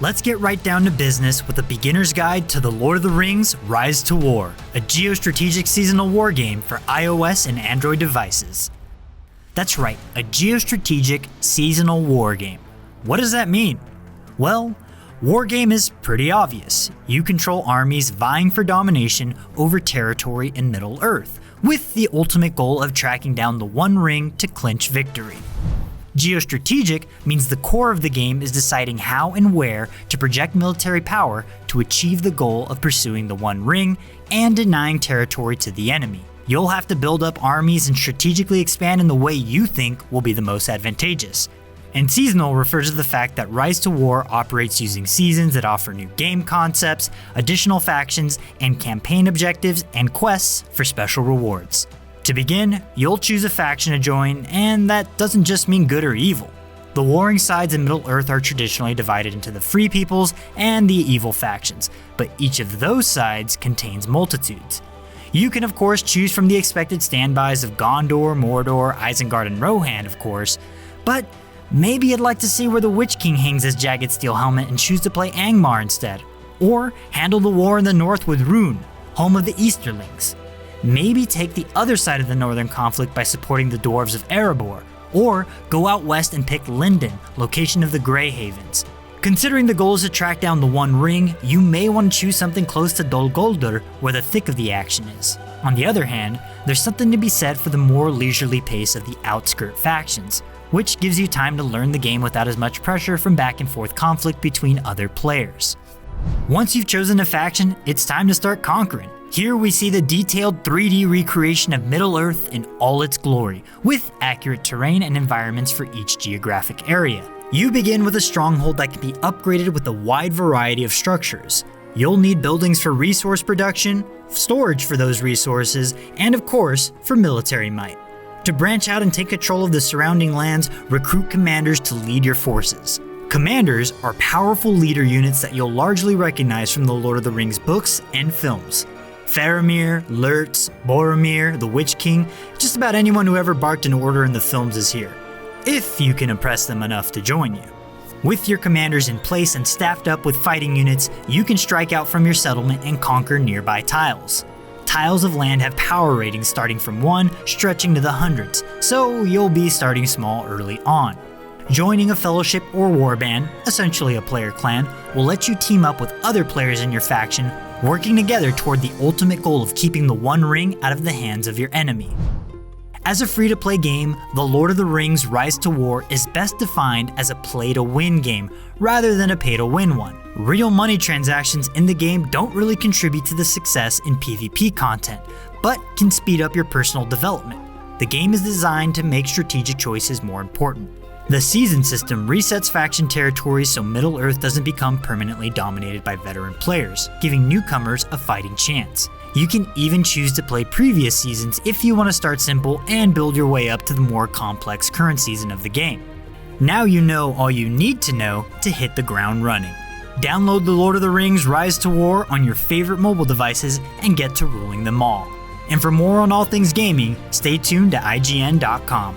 Let's get right down to business with a beginner's guide to The Lord of the Rings Rise to War, a Geo-Strategic seasonal wargame for iOS and Android devices. That's right, a Geo-Strategic seasonal wargame. What does that mean? Well, wargame is pretty obvious. You control armies vying for domination over territory in Middle-earth, with the ultimate goal of tracking down the One Ring to clinch victory. Geo-Strategic means the core of the game is deciding how and where to project military power to achieve the goal of pursuing the One Ring and denying territory to the enemy. You'll have to build up armies and strategically expand in the way you think will be the most advantageous. And seasonal refers to the fact that Rise to War operates using seasons that offer new game concepts, additional factions, and campaign objectives and quests for special rewards. To begin, you'll choose a faction to join, and that doesn't just mean good or evil. The warring sides in Middle-earth are traditionally divided into the Free Peoples and the evil factions, but each of those sides contains multitudes. You can of course choose from the expected standbys of Gondor, Mordor, Isengard, and Rohan of course, but maybe you'd like to see where the Witch King hangs his jagged steel helmet and choose to play Angmar instead, or handle the war in the north with Rhûn, home of the Easterlings. Maybe take the other side of the northern conflict by supporting the dwarves of Erebor, or go out west and pick Lindon, location of the Grey Havens. Considering the goal is to track down the One Ring, you may want to choose something close to Dol Guldur, where the thick of the action is. On the other hand, there's something to be said for the more leisurely pace of the outskirt factions, which gives you time to learn the game without as much pressure from back and forth conflict between other players. Once you've chosen a faction, it's time to start conquering. Here we see the detailed 3D recreation of Middle-earth in all its glory, with accurate terrain and environments for each geographic area. You begin with a stronghold that can be upgraded with a wide variety of structures. You'll need buildings for resource production, storage for those resources, and of course, for military might. To branch out and take control of the surrounding lands, recruit commanders to lead your forces. Commanders are powerful leader units that you'll largely recognize from the Lord of the Rings books and films. Faramir, Lurtz, Boromir, the Witch King, just about anyone who ever barked an order in the films is here, if you can impress them enough to join you. With your commanders in place and staffed up with fighting units, you can strike out from your settlement and conquer nearby tiles. Tiles of land have power ratings starting from 1, stretching to the hundreds, so you'll be starting small early on. Joining a fellowship or warband, essentially a player clan, will let you team up with other players in your faction, working together toward the ultimate goal of keeping the One Ring out of the hands of your enemy. As a free-to-play game, The Lord of the Rings Rise to War is best defined as a play-to-win game, rather than a pay-to-win one. Real money transactions in the game don't really contribute to the success in PvP content, but can speed up your personal development. The game is designed to make strategic choices more important. The season system resets faction territories so Middle-earth doesn't become permanently dominated by veteran players, giving newcomers a fighting chance. You can even choose to play previous seasons if you want to start simple and build your way up to the more complex current season of the game. Now you know all you need to know to hit the ground running. Download The Lord of the Rings Rise to War on your favorite mobile devices and get to ruling them all. And for more on all things gaming, stay tuned to IGN.com.